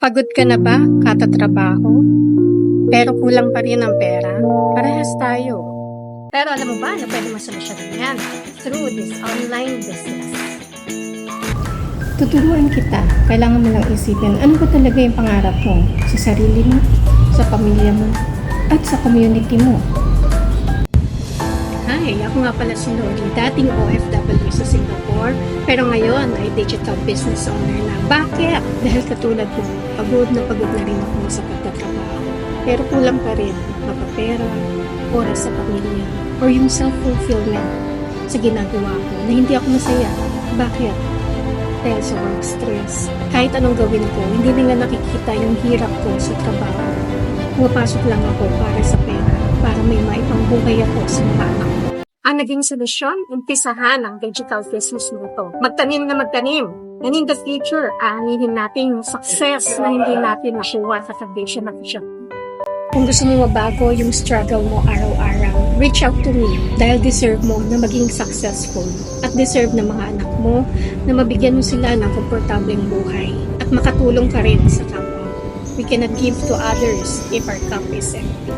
Pagod ka na ba katatrabaho? Pero kulang pa rin ang pera? Parehas tayo. Pero alam mo ba na pwede masolusyonan yan through this online business? Tuturuan kita. Kailangan mo lang isipin ano ba talaga yung pangarap mo sa sarili mo, sa pamilya mo, at sa community mo. Hi, ako nga pala si Lori, dating OFW sa Singapore, pero ngayon ay digital business owner na. Bakit? Dahil katulad mo, pagod na rin ako sa pagtatrabaho. Pero kulang pa rin mapapera, oras sa pamilya, or yung self-fulfillment sa ginagawa ko na hindi ako masaya. Bakit? Dahil sa work stress. Kahit anong gawin ko, hindi nila nakikita yung hirap ko sa trabaho. Pumapasok lang ako para sa pera, para may maipangbuhay ako sa mga anak ko. Ang naging solusyon, umpisahan ang digital business mo ito. Magtanim na magtanim. And in the future, aanihin natin yung success na hindi natin nakuha sa foundation ng Shopee. Kung gusto mo mabago yung struggle mo araw-araw, reach out to me dahil deserve mo na maging successful at deserve ng mga anak mo na mabigyan mo sila ng komportableng buhay at makatulong ka rin sa kapwa. We cannot give to others if our cup is empty.